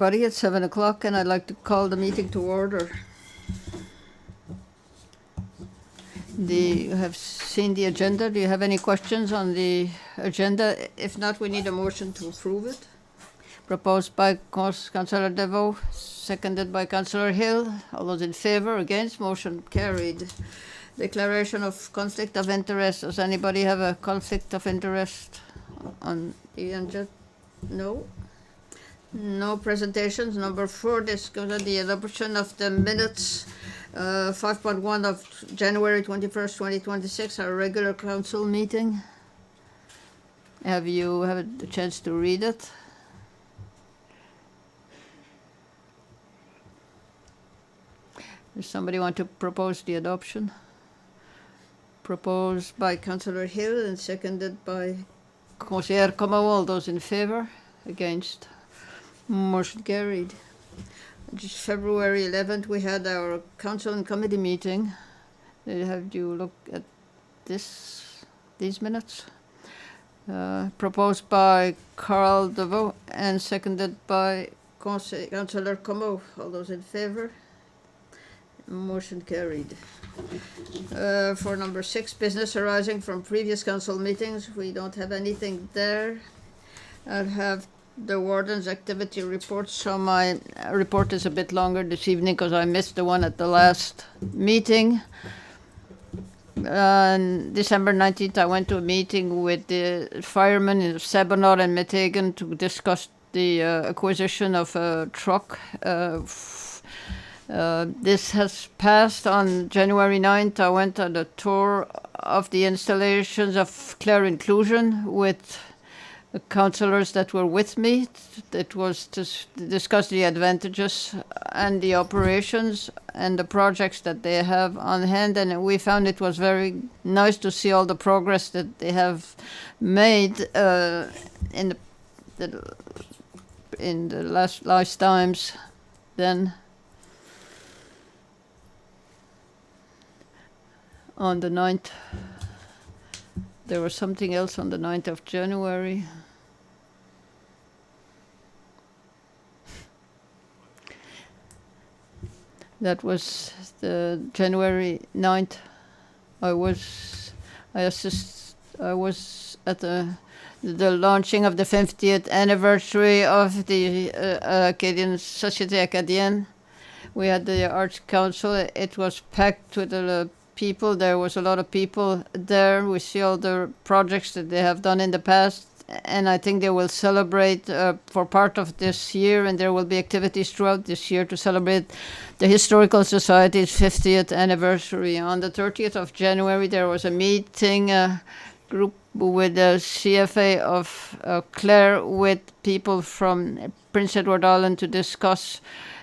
Buddy, it's 7 o'clock and I'd like to call the meeting to order. You have seen the agenda. Do you have any questions on the agenda? If not, we need a motion to approve it. Proposed by Councillor DeVoe, seconded by Councillor Hill. All those in favour, against, motion carried. Declaration of conflict of interest. Does anybody have a conflict of interest on the agenda? No. No presentations. Number 4, discuss the adoption of the minutes 5.1 of January 21st, 2026, our regular council meeting. Have you had a chance to read it? Does somebody want to propose the adoption? Proposed by Councillor Hill and seconded by Councillor Como. All those in favour? Against? Motion carried. Just February 11th, we had our council and committee meeting. Have you looked at these minutes? Proposed by Carl DeVoe and seconded by Councillor Como. All those in favour? Motion carried. For number 6, business arising from previous council meetings, we don't have anything there. I'll have the warden's activity report, so my report is a bit longer this evening because I missed the one at the last meeting. On December 19th, I went to a meeting with the firemen in Sebanor and Metegan to discuss the acquisition of a truck. This has passed on January 9th. I went on a tour of the installations of Clare Inclusion with the councillors that were with me. It was to discuss the advantages and the operations and the projects that they have on hand, and we found it was very nice to see all the progress that they have made in the last lifetimes. Then on the 9th, there was something else on the 9th of January. That was the January 9th. I was at the launching of the 50th anniversary of the Acadian Société Acadienne. We had the Arts Council. It was packed with people. There was a lot of people there. We see all the projects that they have done in the past, and I think they will celebrate for part of this year, and there will be activities throughout this year to celebrate the Historical Society's 50th anniversary. On the 30th of January, there was a meeting group with the CFA of Clare with people from Prince Edward Island to discuss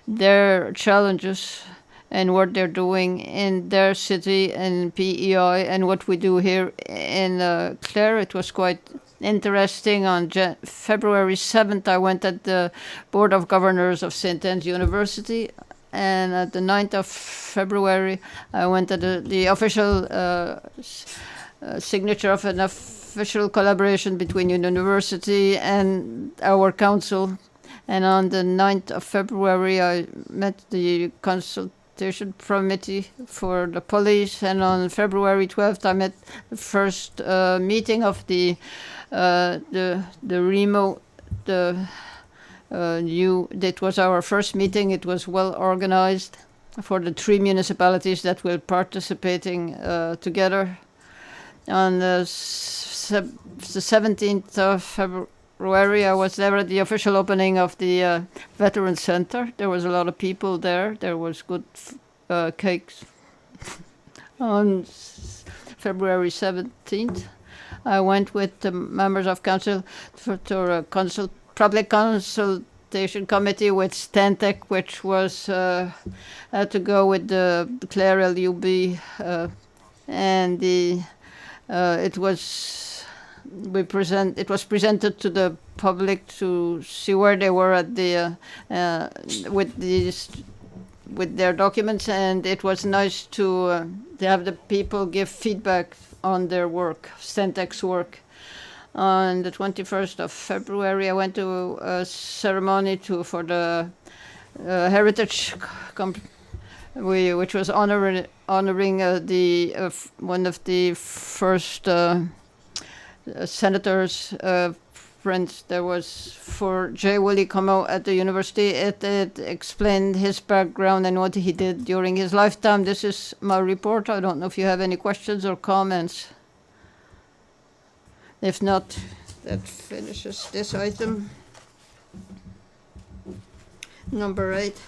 their challenges and what they're doing in their city and PEI and what we do here in Clare. It was quite interesting. On February 7th, I went at the Board of Governors of St. Anne's University, and at the 9th of February, I went at the official signature of an official collaboration between university and our council. And on the 9th of February, I met the consultation committee for the police, and on February 12th I met the first meeting of the REMO. That was our first meeting. It was well organized for the 3 municipalities that were participating together. On the 17th of February, I was there at the official opening of the Veteran Center. There was a lot of people there. There was good cakes. On February 17th, I went with the members of council to a public consultation committee with Stantec, which was to go with the Clare LUB, and it was presented to the public to see where they were at the with their documents, and it was nice to have the people give feedback on their work, Stantec's work. On the 21st of February, I went to a ceremony for the heritage which was honoring one of the first senators. Friends, there was for J. Willie come out at the university. It explained his background and what he did during his lifetime. This is my report. I don't know if you have any questions or comments. If not, that finishes this item. Number 8,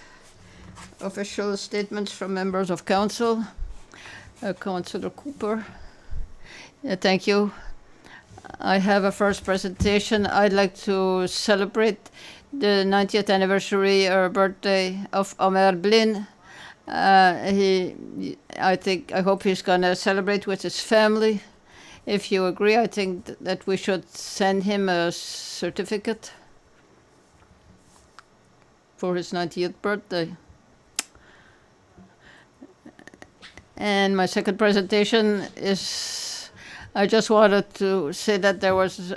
official statements from members of council. Councillor Cooper. Thank you. I have a first presentation. I'd like to celebrate the 90th anniversary or birthday of Omer Blin. I hope he's going to celebrate with his family. If you agree, I think that we should send him a certificate for his 90th birthday. And my second presentation is, I just wanted to say that there was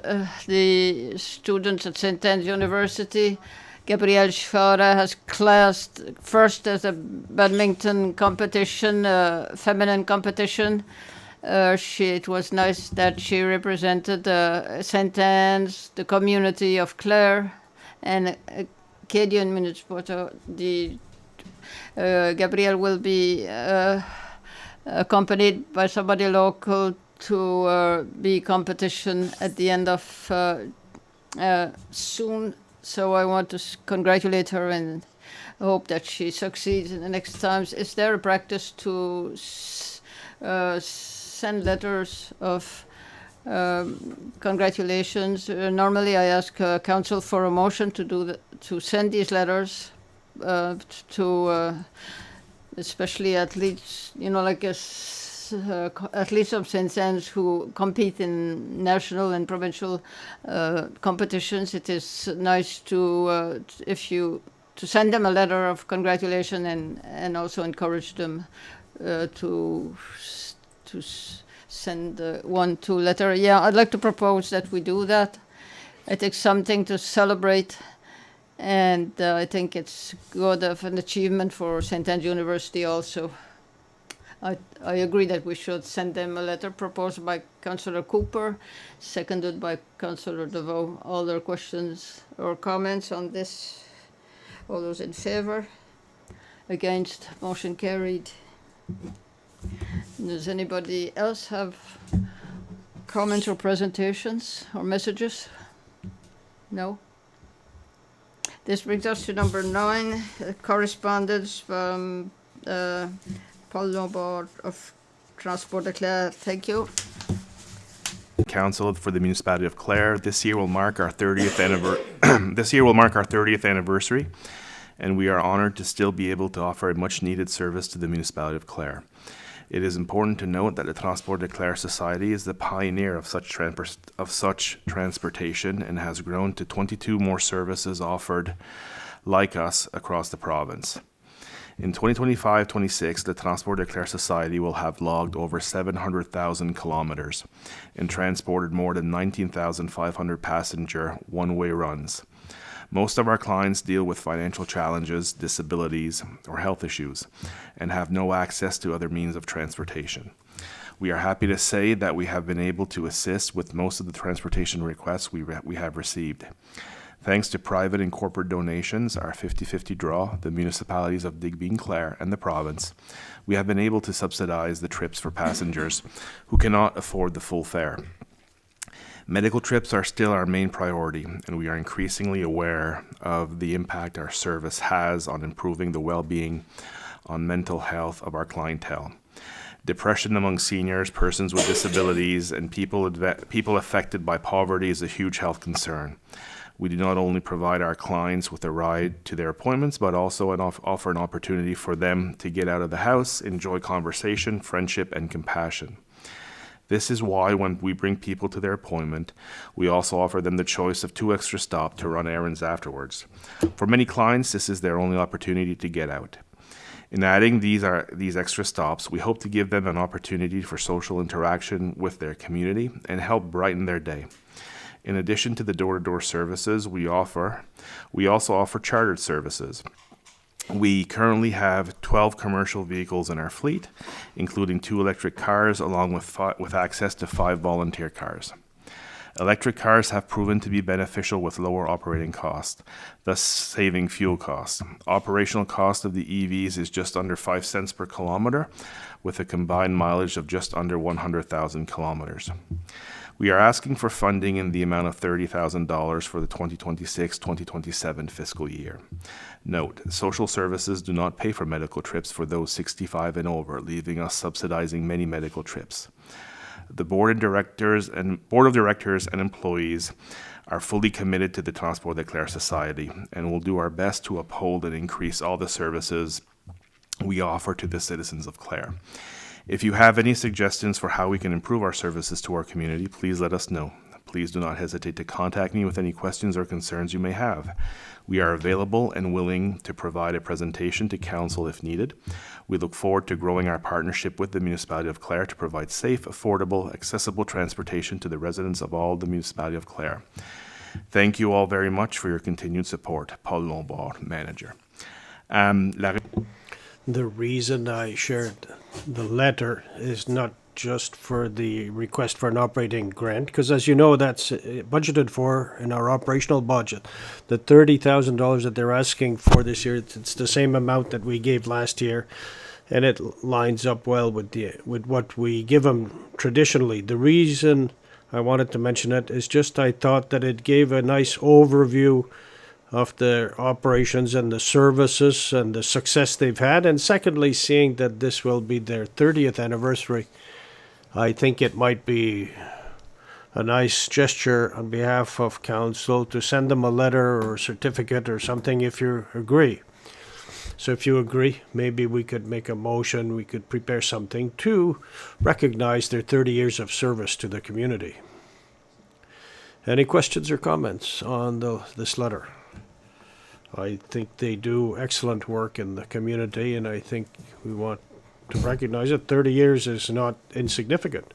the students at St. Anne's University. Gabrielle Schwara has classed first as a badminton competition, feminine competition. It was nice that she represented St. Anne's, the community of Clare, and Acadian Municipal. Gabrielle will be accompanied by somebody local to be competition at the end of soon. So I want to congratulate her and hope that she succeeds in the next times. Is there a practice to send letters of congratulations? Normally I ask council for a motion to send these letters to especially athletes, like athletes of St. Anne's who compete in national and provincial competitions. It is nice to send them a letter of congratulation and also encourage them to send 1-2 letter. Yeah, I'd like to propose that we do that. I think something to celebrate, and I think it's good of an achievement for St. Anne's University also. I agree that we should send them a letter proposed by Councillor Cooper, seconded by Councillor DeVoe. All their questions or comments on this? All those in favour? Against? Motion carried. Does anybody else have comments or presentations or messages? No? This brings us to number 9, correspondence from Paul Lombard of Transport de Clare. Thank you. Council for the Municipality of Clare. This year will mark our 30th anniversary, and we are honoured to still be able to offer a much-needed service to the Municipality of Clare. It is important to note that the Transport de Clare Society is the pioneer of such transportation and has grown to 22 more services offered like us across the province. In 2025-26, the Transport de Clare Society will have logged over 700,000 kilometres and transported more than 19,500 passenger one-way runs. Most of our clients deal with financial challenges, disabilities, or health issues, and have no access to other means of transportation. We are happy to say that we have been able to assist with most of the transportation requests we have received. Thanks to private and corporate donations, our 50-50 draw, the municipalities of Digby and Clare, and the province, we have been able to subsidize the trips for passengers who cannot afford the full fare. Medical trips are still our main priority, and we are increasingly aware of the impact our service has on improving the well-being on mental health of our clientele. Depression among seniors, persons with disabilities, and people affected by poverty is a huge health concern. We do not only provide our clients with a ride to their appointments, but also offer an opportunity for them to get out of the house, enjoy conversation, friendship, and compassion. This is why when we bring people to their appointment, we also offer them the choice of 2 extra stops to run errands afterwards. For many clients, this is their only opportunity to get out. In adding these extra stops, we hope to give them an opportunity for social interaction with their community and help brighten their day. In addition to the door-to-door services we also offer chartered services. We currently have 12 commercial vehicles in our fleet, including 2 electric cars, along with access to 5 volunteer cars. Electric cars have proven to be beneficial with lower operating costs, thus saving fuel costs. Operational cost of the EVs is just under 5 cents per kilometer, with a combined mileage of just under 100,000 kilometers. We are asking for funding in the amount of $30,000 for the 2026-2027 fiscal year. Note, social services do not pay for medical trips for those 65 and over, leaving us subsidizing many medical trips. The board of directors and employees are fully committed to the Transport de Clare Society and will do our best to uphold and increase all the services we offer to the citizens of Clare. If you have any suggestions for how we can improve our services to our community, please let us know. Please do not hesitate to contact me with any questions or concerns you may have. We are available and willing to provide a presentation to council if needed. We look forward to growing our partnership with the municipality of Clare to provide safe, affordable, accessible transportation to the residents of all the municipality of Clare. Thank you all very much for your continued support. Paul Lombard, Manager. The reason I shared the letter is not just for the request for an operating grant, because as you know, that's budgeted for in our operational budget. The $30,000 that they're asking for this year, it's the same amount that we gave last year, and it lines up well with what we give them traditionally. The reason I wanted to mention it is just I thought that it gave a nice overview of their operations and the services and the success they've had. And secondly, seeing that this will be their 30th anniversary, I think it might be a nice gesture on behalf of council to send them a letter or a certificate or something if you agree. So if you agree, maybe we could make a motion, we could prepare something to recognize their 30 years of service to the community. Any questions or comments on this letter? I think they do excellent work in the community, and I think we want to recognize it. 30 years is not insignificant.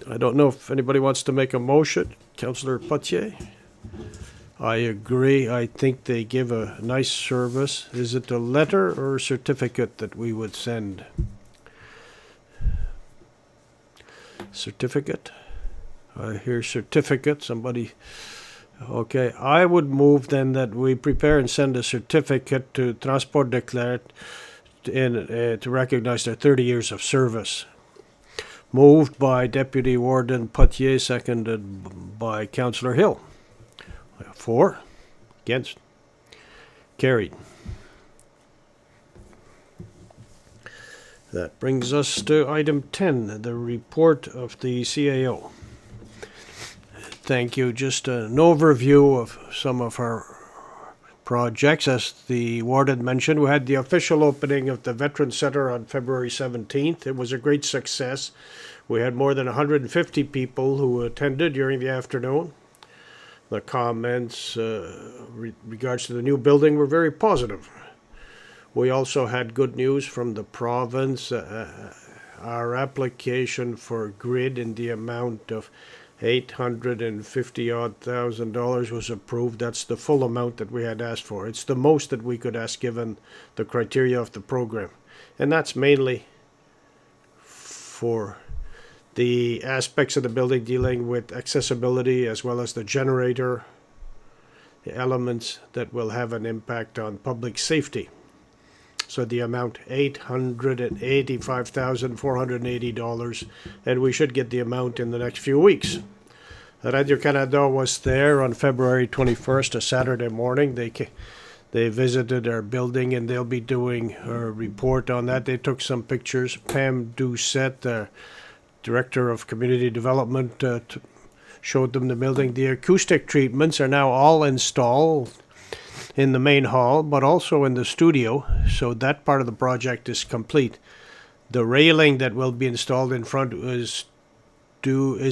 I don't know if anybody wants to make a motion. Councillor Potier? I agree. I think they give a nice service. Is it a letter or a certificate that we would send? Certificate? I hear certificate. Somebody... Okay, I would move then that we prepare and send a certificate to Transport de Clare to recognize their 30 years of service. Moved by Deputy Warden Potier, seconded by Councillor Hill. For? Against? Carried. That brings us to item 10, the report of the CAO. Thank you. Just an overview of some of our projects. As the warden mentioned, we had the official opening of the Veterans Center on February 17th. It was a great success. We had more than 150 people who attended during the afternoon. The comments regards to the new building were very positive. We also had good news from the province. Our application for grid in the amount of $850,000 was approved. That's the full amount that we had asked for. It's the most that we could ask given the criteria of the program. And that's mainly for the aspects of the building dealing with accessibility as well as the generator, the elements that will have an impact on public safety. So the amount $885,480, and we should get the amount in the next few weeks. Radio-Canada was there on February 21st, a Saturday morning. They visited our building, and they'll be doing a report on that. They took some pictures. Pam Doucette, the Director of Community Development, showed them the building. The acoustic treatments are now all installed in the main hall, but also in the studio, so that part of the project is complete. The railing that will be installed in front is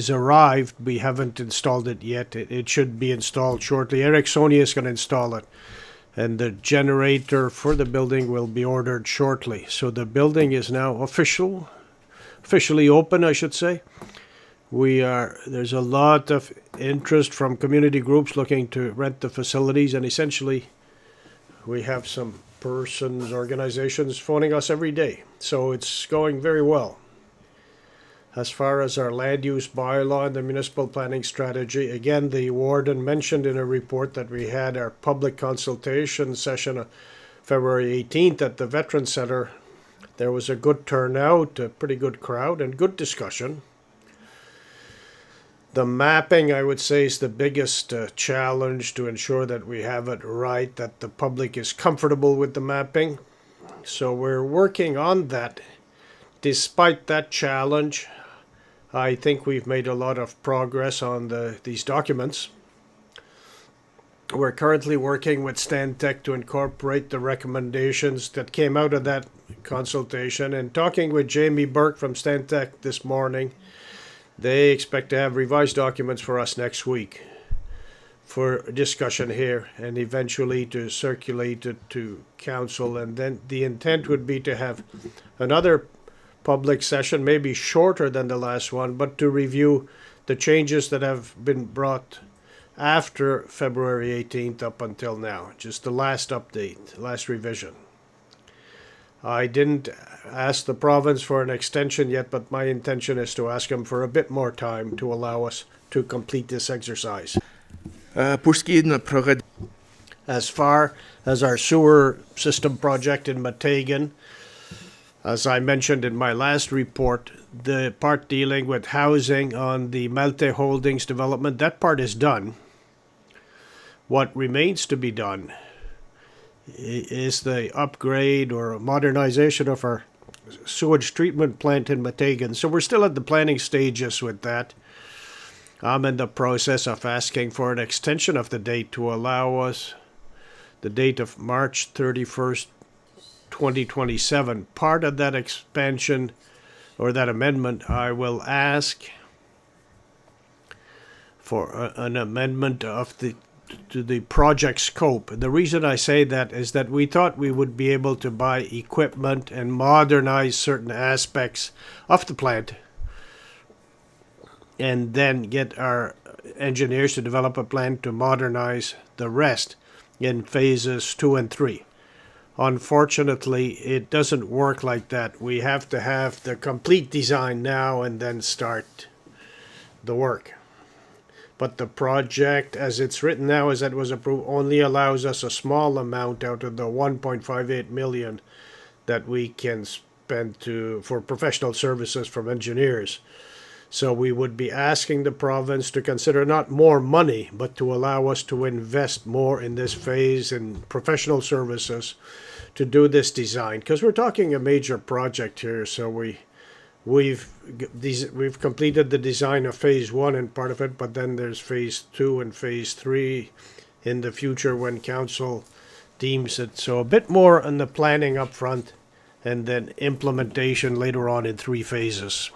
arrived. We haven't installed it yet. It should be installed shortly. Eric Sonia is going to install it, and the generator for the building will be ordered shortly. So the building is now officially open, I should say. There's a lot of interest from community groups looking to rent the facilities, and essentially we have some persons, organizations phoning us every day. So it's going very well. As far as our land use bylaw and the municipal planning strategy, again, the warden mentioned in a report that we had our public consultation session February 18th at the Veterans Center. There was a good turnout, a pretty good crowd, and good discussion. The mapping, I would say, is the biggest challenge to ensure that we have it right, that the public is comfortable with the mapping. So we're working on that. Despite that challenge, I think we've made a lot of progress on these documents. We're currently working with Stantec to incorporate the recommendations that came out of that consultation, and talking with Jamie Burke from Stantec this morning. They expect to have revised documents for us next week for discussion here and eventually to circulate it to council. And then the intent would be to have another public session, maybe shorter than the last one, but to review the changes that have been brought after February 18th up until now. Just the last update, last revision. I didn't ask the province for an extension yet, but my intention is to ask them for a bit more time to allow us to complete this exercise. Pour ce qui est de notre projet, As far as our sewer system project in Matagan, as I mentioned in my last report, the part dealing with housing on the Malte Holdings development, that part is done. What remains to be done is the upgrade or modernization of our sewage treatment plant in Matagan. So we're still at the planning stages with that. I'm in the process of asking for an extension of the date to allow us the date of March 31st, 2027. Part of that expansion or that amendment, I will ask for an amendment of to the project scope. The reason I say that is that we thought we would be able to buy equipment and modernize certain aspects of the plant and then get our engineers to develop a plan to modernize the rest in phases 2 and 3. Unfortunately, it doesn't work like that. We have to have the complete design now and then start the work. But the project, as it's written now, as it was approved, only allows us a small amount out of the 1.58 million that we can spend for professional services from engineers. So we would be asking the province to consider not more money, but to allow us to invest more in this phase in professional services to do this design. Because we're talking a major project here, so we've completed the design of phase 1 and part of it, but then there's phase 2 and phase 3 in the future when council deems it. So a bit more on the planning up front and then implementation later on in 3 phases.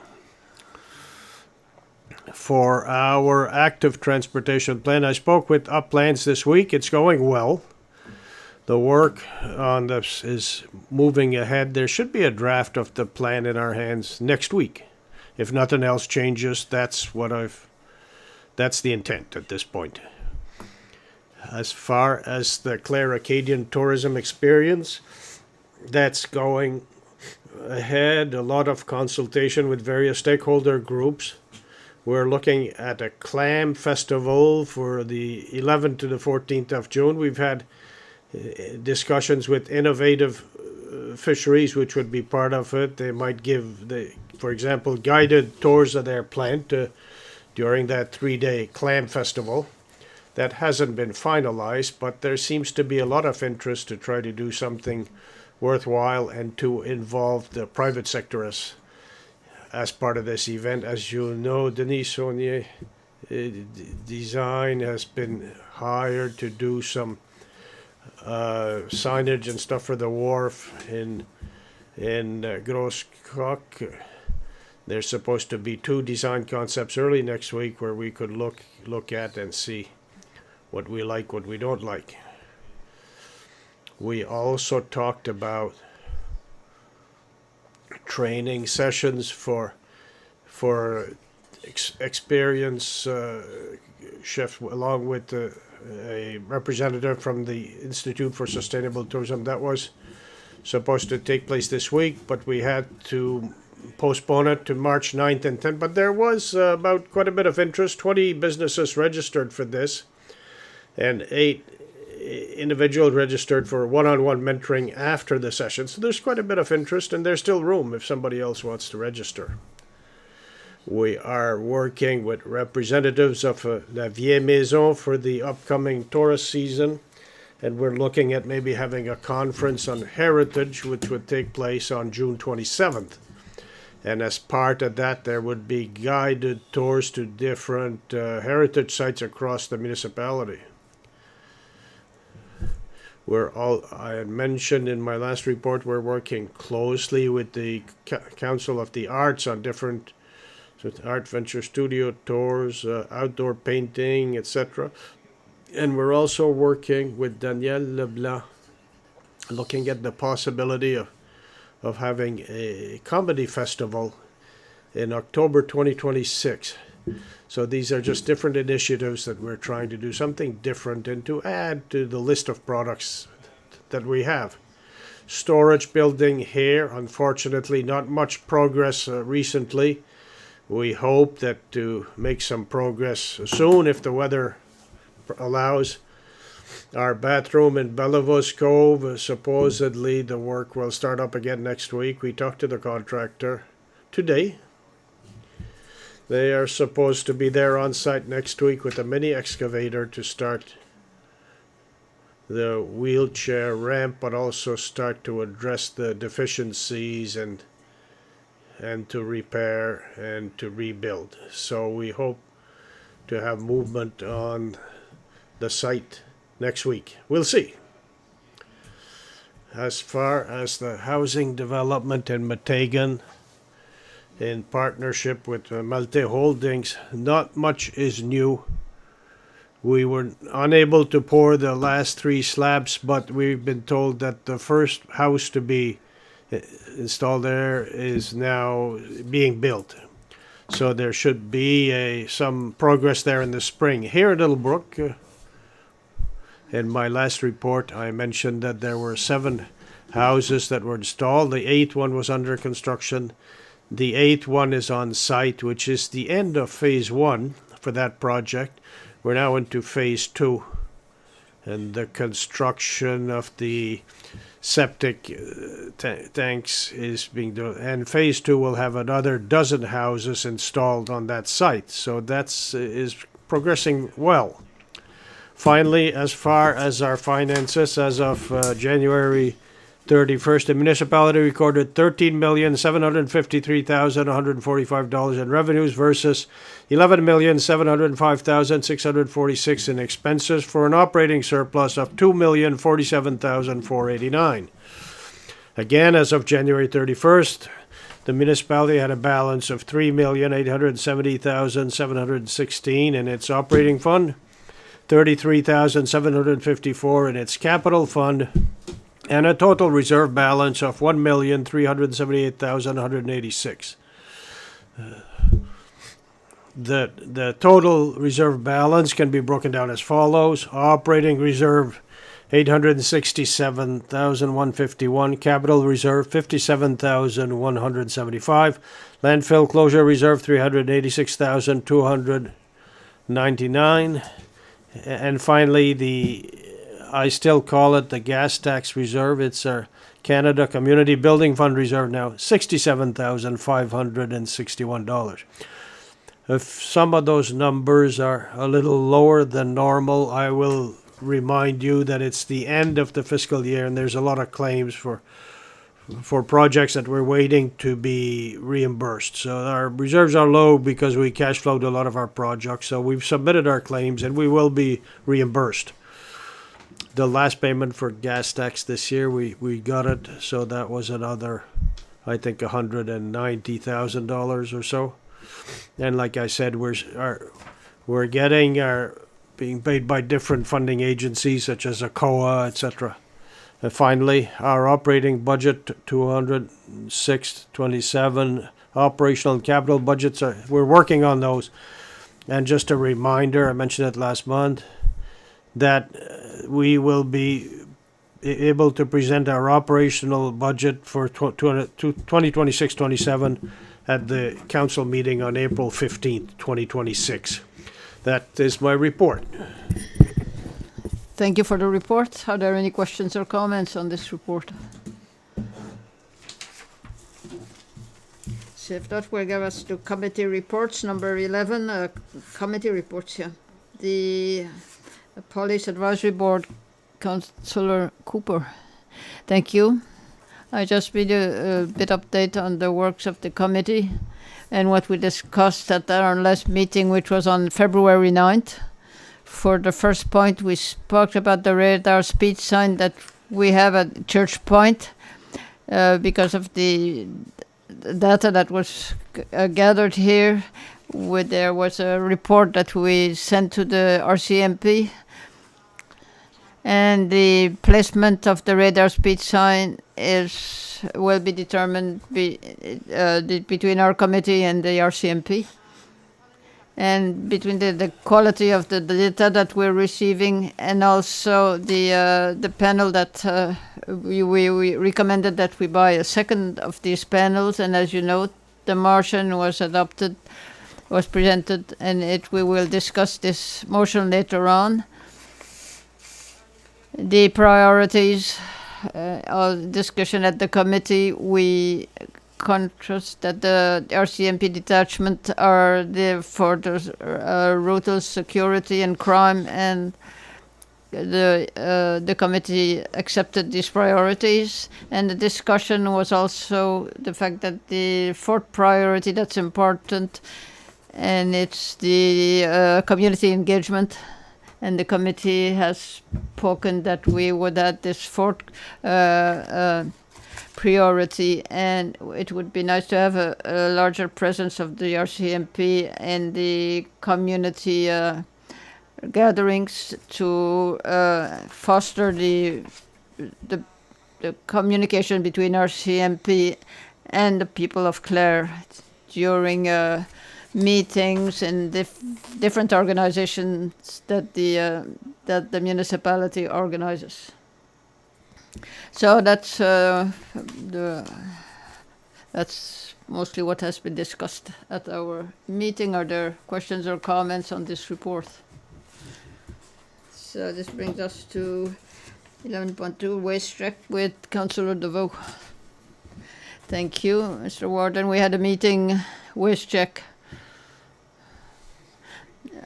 For our active transportation plan, I spoke with Uplands this week. It's going well. The work on this is moving ahead. There should be a draft of the plan in our hands next week. If nothing else changes, that's the intent at this point. As far as the Clare Acadian tourism experience, that's going ahead. A lot of consultation with various stakeholder groups. We're looking at a clam festival for the 11th to the 14th of June. We've had discussions with Innovative Fisheries, which would be part of it. They might give, for example, guided tours of their plant during that 3-day clam festival. That hasn't been finalized, but there seems to be a lot of interest to try to do something worthwhile and to involve the private sector as part of this event. As you know, Denis Saunier Design has been hired to do some signage and stuff for the wharf in Gros Coq. There's supposed to be 2 design concepts early next week where we could look at and see what we like, what we don't like. We also talked about training sessions for experienced chef, along with a representative from the Institute for Sustainable Tourism. That was supposed to take place this week, but we had to postpone it to March 9th and 10th. But there was about quite a bit of interest. 20 businesses registered for this, and 8 individuals registered for one-on-one mentoring after the session. So there's quite a bit of interest, and there's still room if somebody else wants to register. We are working with representatives of La Vieille Maison for the upcoming tourist season, and we're looking at maybe having a conference on heritage, which would take place on June 27th. And as part of that, there would be guided tours to different heritage sites across the municipality. I had mentioned in my last report, we're working closely with the Council of the Arts on different art venture studio tours, outdoor painting, etc. And we're also working with Daniel Leblanc, looking at the possibility of having a comedy festival in October 2026. So these are just different initiatives that we're trying to do something different and to add to the list of products that we have. Storage building here, unfortunately, not much progress recently. We hope that to make some progress soon if the weather allows. Our bathroom in Bellevos Cove, supposedly the work will start up again next week. We talked to the contractor today. They are supposed to be there on site next week with a mini excavator to start the wheelchair ramp, but also start to address the deficiencies and to repair and to rebuild. So we hope to have movement on the site next week. We'll see. As far as the housing development in Matagan, in partnership with Malte Holdings, not much is new. We were unable to pour the last 3 slabs, but we've been told that the first house to be installed there is now being built. So there should be some progress there in the spring. Here at Littlebrook, in my last report, I mentioned that there were 7 houses that were installed. The 8th one was under construction. The 8th one is on site, which is the end of phase 1 for that project. We're now into phase 2, and the construction of the septic tanks is being done. And phase 2 will have another dozen houses installed on that site. So is progressing well. Finally, as far as our finances, as of January 31st, the municipality recorded $13,753,145 in revenues versus $11,705,646 in expenses, for an operating surplus of $2,047,489. Again, as of January 31st, the municipality had a balance of $3,870,716 in its operating fund, $33,754 in its capital fund, and a total reserve balance of $1,378,186. The total reserve balance can be broken down as follows: operating reserve $867,151, capital reserve $57,175, landfill closure reserve $386,299, and finally I still call it the gas tax reserve. It's our Canada Community Building Fund reserve now, $67,561. If some of those numbers are a little lower than normal, I will remind you that it's the end of the fiscal year and there's a lot of claims for projects that we're waiting to be reimbursed. So our reserves are low because we cash flowed a lot of our projects. So we've submitted our claims and we will be reimbursed. The last payment for gas tax this year, we got it. So that was another, I think, $190,000 or so. And like I said, we're getting being paid by different funding agencies such as ACOA, etc. And finally, our operating budget $206,27 operational and capital budgets. We're working on those. And just a reminder, I mentioned it last month, that we will be able to present our operational budget for 2026-27 at the council meeting on April 15th, 2026. That is my report. Thank you for the report. Are there any questions or comments on this report? So if not, we'll give us to committee reports. Number 11, committee reports here. The Police Advisory Board, Councillor Cooper. Thank you. I just read a bit update on the works of the committee and what we discussed at our last meeting, which was on February 9th. For the first point, we spoke about the radar speed sign that we have at Church Point because of the data that was gathered here. There was a report that we sent to the RCMP, and the placement of the radar speed sign will be determined between our committee and the RCMP, and between the quality of the data that we're receiving, and also the panel that we recommended that we buy a second of these panels. And as you know, the motion was presented, and we will discuss this motion later on. The priorities, discussion at the committee, we contrast that the RCMP detachment are there for the rural security and crime, and the committee accepted these priorities. And the discussion was also the fact that the fourth priority that's important, and it's the community engagement. And the committee has spoken that we would add this fourth priority, and it would be nice to have a larger presence of the RCMP and the community gatherings to foster the communication between RCMP and the people of Clare during meetings and different organizations that the municipality organizes. So that's mostly what has been discussed at our meeting. Are there questions or comments on this report? So this brings us to 11.2, waste check with Councillor DeVoe. Thank you, Mr. Warden. We had a meeting, waste check,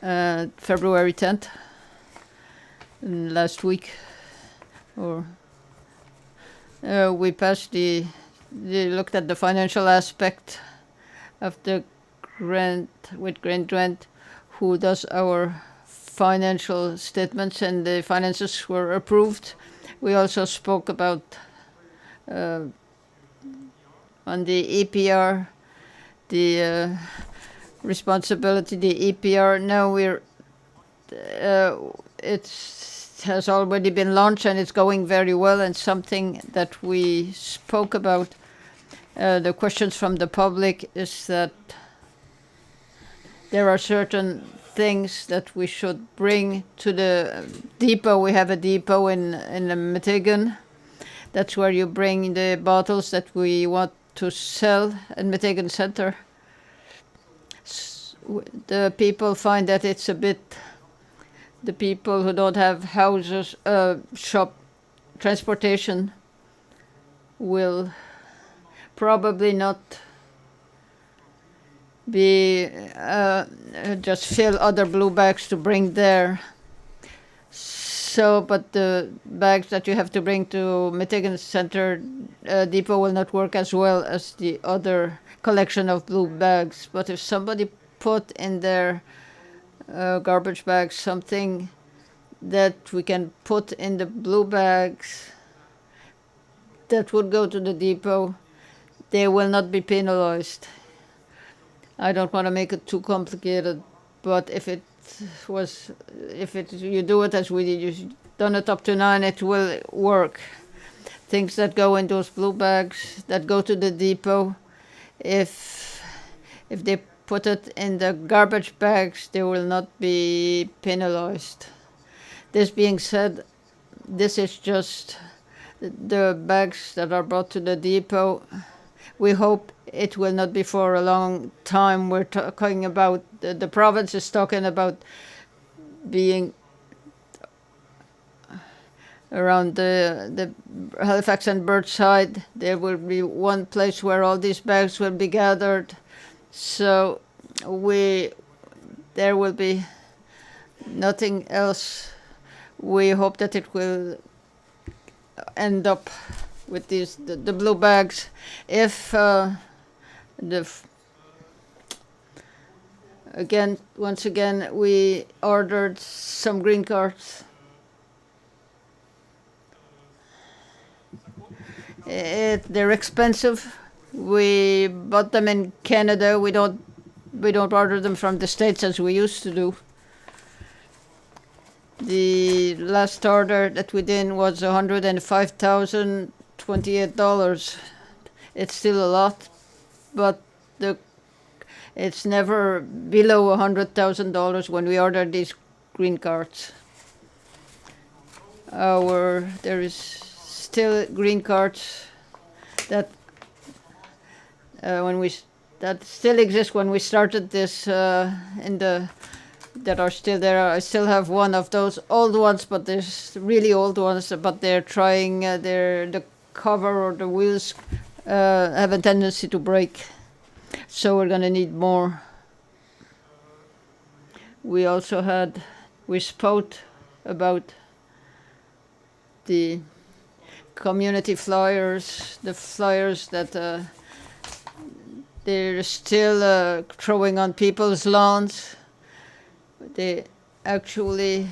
February 10th, last week. We passed looked at the financial aspect of the grant with Grant, who does our financial statements, and the finances were approved. We also spoke about on the EPR, the responsibility, the EPR. Now it has already been launched and it's going very well, and something that we spoke about, the questions from the public, is that there are certain things that we should bring to the depot. We have a depot in Meteghan. That's where you bring the bottles that we want to sell at Meteghan Centre. The people find that it's a bit, the people who don't have houses, shop, transportation will probably not be just fill other blue bags to bring there. So, but the bags that you have to bring to Meteghan Centre depot will not work as well as the other collection of blue bags. But if somebody put in their garbage bags something that we can put in the blue bags that would go to the depot, they will not be penalized. I don't want to make it too complicated, but if you do it as we did, you've done it up to 9, it will work. Things that go in those blue bags that go to the depot, if if they put it in the garbage bags, they will not be penalized. This being said, this is just the bags that are brought to the depot. We hope it will not be for a long time. We're talking about, the province is talking about being around the Halifax and Birdside. There will be one place where all these bags will be gathered. So there will be nothing else. We hope that it will end up with the blue bags. If once again, we ordered some green cards. They're expensive. We bought them in Canada. We don't order them from the States as we used to do. The last order that we did was $105,028. It's still a lot, but it's never below $100,000 when we order these green cards. There is still green cards that that still exist when we started this that are still there. I still have one of those old ones, but there's really old ones, but they're trying, the cover or the wheels have a tendency to break. So we're gonna need more. We spoke about the community flyers, the flyers that they're still throwing on people's lawns. They actually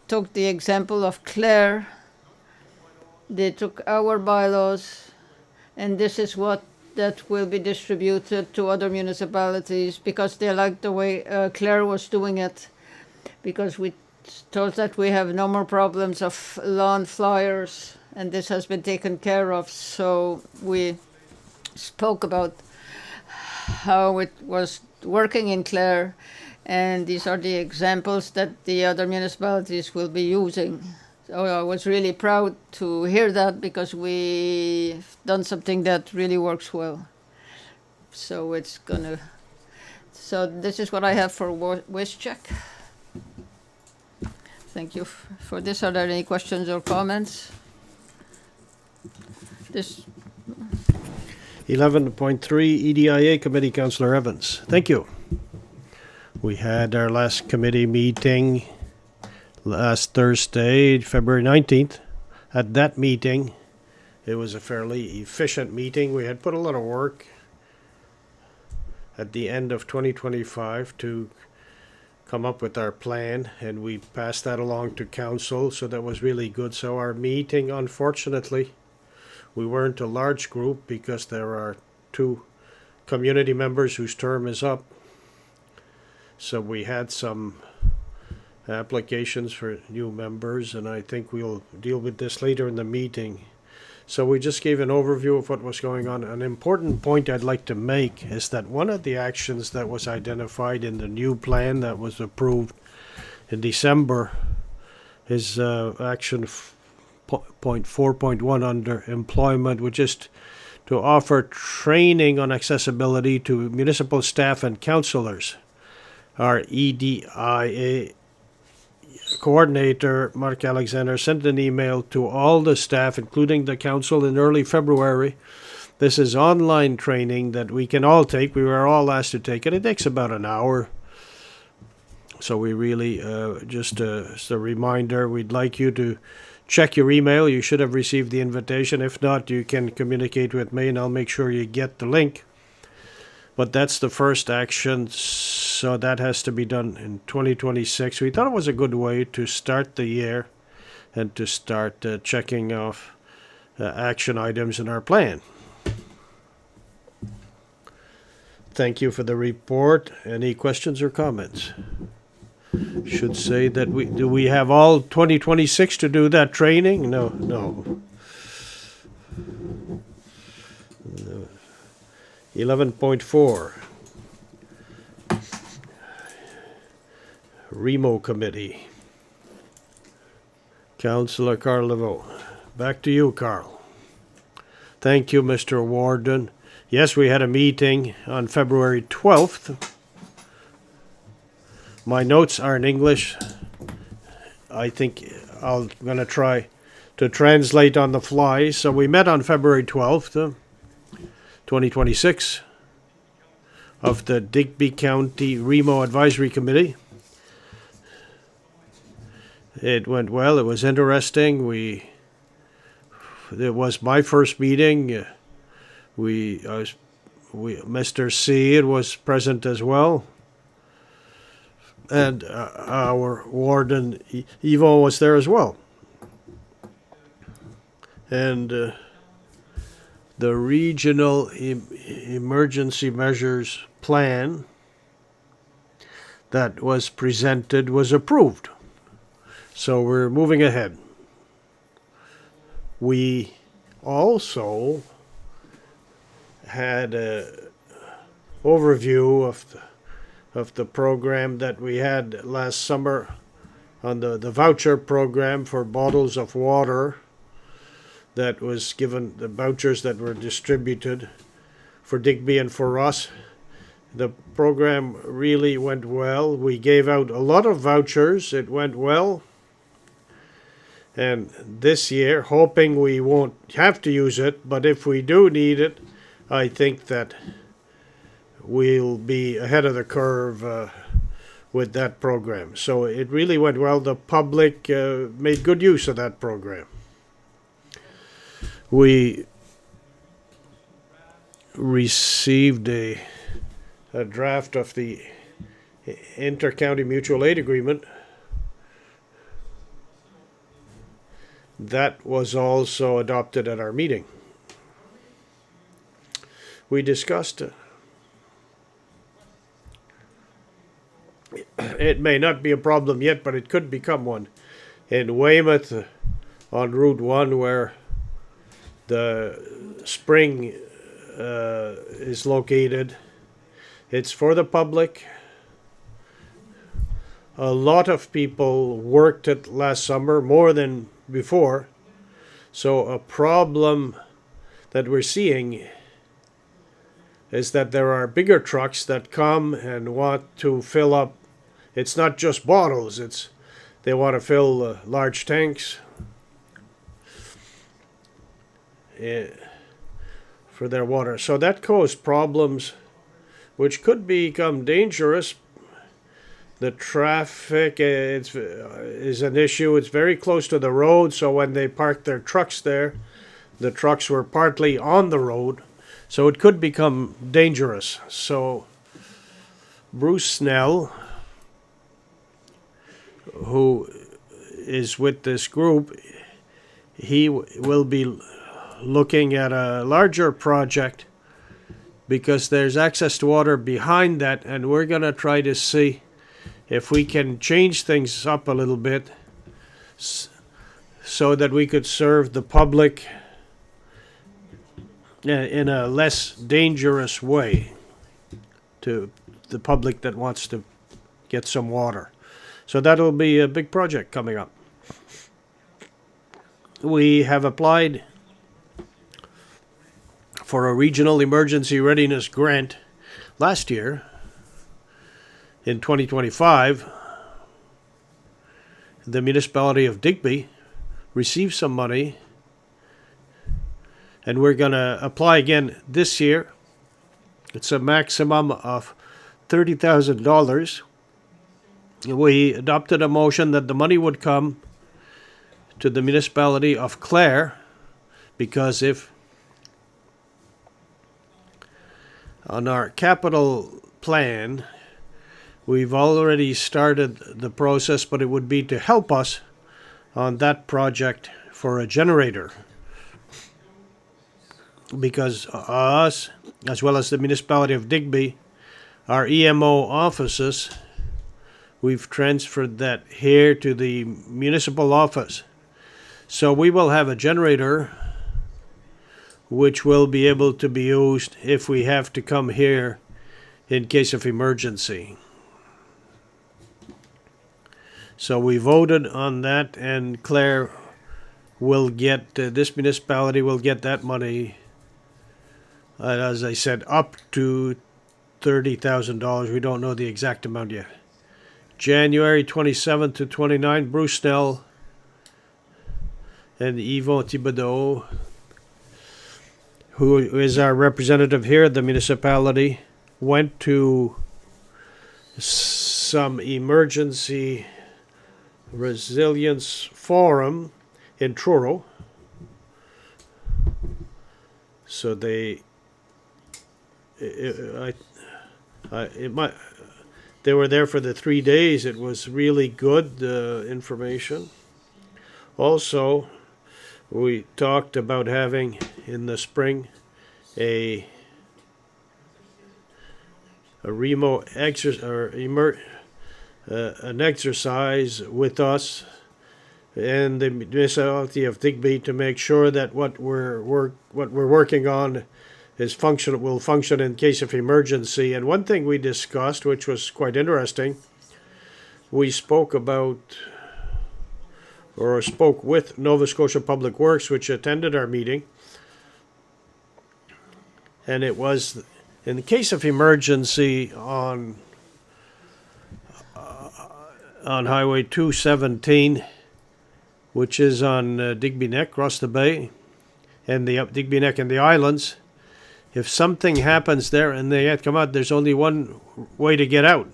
took the example of Clare. They took our bylaws, and this is what that will be distributed to other municipalities because they like the way Clare was doing it, because we told that we have no more problems of lawn flyers, and this has been taken care of. So we spoke about how it was working in Clare, and these are the examples that the other municipalities will be using. So I was really proud to hear that because we've done something that really works well. So this is what I have for waste check. Thank you for this. Are there any questions or comments? 11.3 EDIA Committee, Councillor Evans. Thank you. We had our last committee meeting last Thursday, February 19th. At that meeting, it was a fairly efficient meeting. We had put a lot of work at the end of 2025 to come up with our plan, and we passed that along to council, so that was really good. So our meeting, unfortunately, we weren't a large group because there are 2 community members whose term is up. So we had some applications for new members, and I think we'll deal with this later in the meeting. So we just gave an overview of what was going on. An important point I'd like to make is that one of the actions that was identified in the new plan that was approved in December is action point 4.1 under employment, which is to offer training on accessibility to municipal staff and councillors. Our EDIA coordinator, Mark Alexander, sent an email to all the staff, including the council, in early February. This is online training that we can all take. We were all asked to take it. It takes about an hour. So we really, just as a reminder, we'd like you to check your email. You should have received the invitation. If not, you can communicate with me and I'll make sure you get the link. But that's the first action, so that has to be done in 2026. We thought it was a good way to start the year and to start checking off action items in our plan. Thank you for the report. Any questions or comments? Should say that we have all 2026 to do that training? No. 11.4. Remo Committee. Councillor Carl Leveau. Back to you, Carl. Thank you, Mr. Warden. Yes, we had a meeting on February 12th. My notes are in English. I think I'm going to try to translate on the fly. So we met on February 12th, 2026, of the Digby County Remo Advisory Committee. It went well. It was interesting. It was my first meeting. Mr. C was present as well, and our warden Ivo was there as well. And the regional emergency measures plan that was presented was approved. So we're moving ahead. We also had an overview of the program that we had last summer on the voucher program for bottles of water that was given, the vouchers that were distributed for Digby and for us. The program really went well. We gave out a lot of vouchers. It went well. And this year, hoping we won't have to use it, but if we do need it, I think that we'll be ahead of the curve with that program. So it really went well. The public made good use of that program. We received a draft of the Inter-County Mutual Aid Agreement. That was also adopted at our meeting. We discussed it may not be a problem yet, but it could become one. In Weymouth, on Route 1, where the spring is located, it's for the public. A lot of people worked it last summer, more than before. So a problem that we're seeing is that there are bigger trucks that come and want to fill up. It's not just bottles, they want to fill large tanks for their water. So that caused problems which could become dangerous. The traffic is an issue. It's very close to the road, so when they parked their trucks there, the trucks were partly on the road, so it could become dangerous. So Bruce Snell, who is with this group, he will be looking at a larger project because there's access to water behind that, and we're going to try to see if we can change things up a little bit so that we could serve the public in a less dangerous way to the public that wants to get some water. So that'll be a big project coming up. We have applied for a regional emergency readiness grant last year. In 2025, the municipality of Digby received some money, and we're going to apply again this year. It's a maximum of $30,000. We adopted a motion that the money would come to the municipality of Clare, because if on our capital plan, we've already started the process, but it would be to help us on that project for a generator. Because us, as well as the municipality of Digby, our EMO offices, we've transferred that here to the municipal office. So we will have a generator which will be able to be used if we have to come here in case of emergency. So we voted on that, and Clare will get, this municipality will get that money, as I said, up to $30,000. We don't know the exact amount yet. January 27th to 29th, Bruce Snell and Yvon Thibodeau, who is our representative here at the municipality, went to some emergency resilience forum in Truro. So they, they were there for the 3 days. It was really good information. Also, we talked about having in the spring a remote exercise or an exercise with us and the municipality of Digby to make sure that what we're working on will function in case of emergency. And one thing we discussed, which was quite interesting, we spoke with Nova Scotia Public Works, which attended our meeting, and it was in the case of emergency on Highway 217, which is on Digby Neck, across the bay, and the Digby Neck and the islands. If something happens there and they can't come out, there's only one way to get out.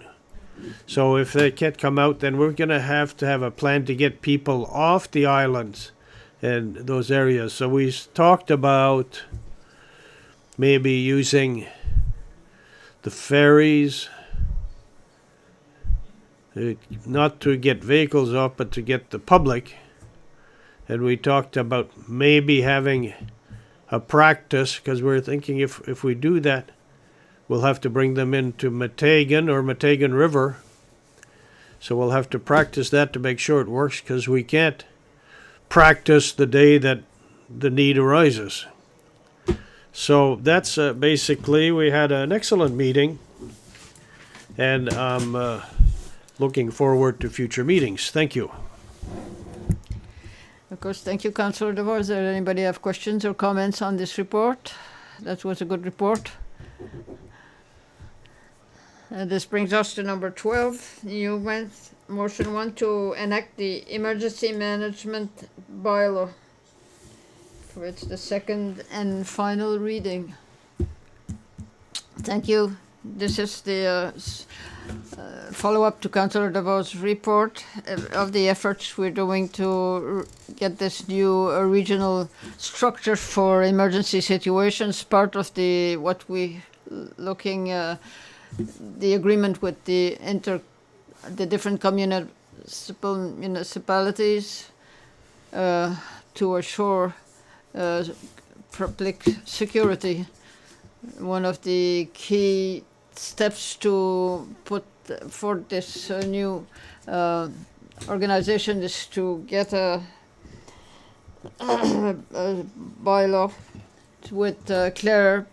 So if they can't come out, then we're going to have a plan to get people off the islands and those areas. So we talked about maybe using the ferries, not to get vehicles off, but to get the public. And we talked about maybe having a practice, because we're thinking if we do that, we'll have to bring them into Matagan or Matagan River. So we'll have to practice that to make sure it works, because we can't practice the day that the need arises. So that's basically, we had an excellent meeting, and I'm looking forward to future meetings. Thank you. Of course, thank you, Councillor DeVos. Does anybody have questions or comments on this report? That was a good report. This brings us to number 12. Motion 1 to enact the emergency management bylaw for its the second and final reading. Thank you. This is the follow-up to Councillor DeVos' report of the efforts we're doing to get this new regional structure for emergency situations. Part of the the agreement with the different municipalities to assure public security. One of the key steps to put for this new organization is to get a bylaw with Clare,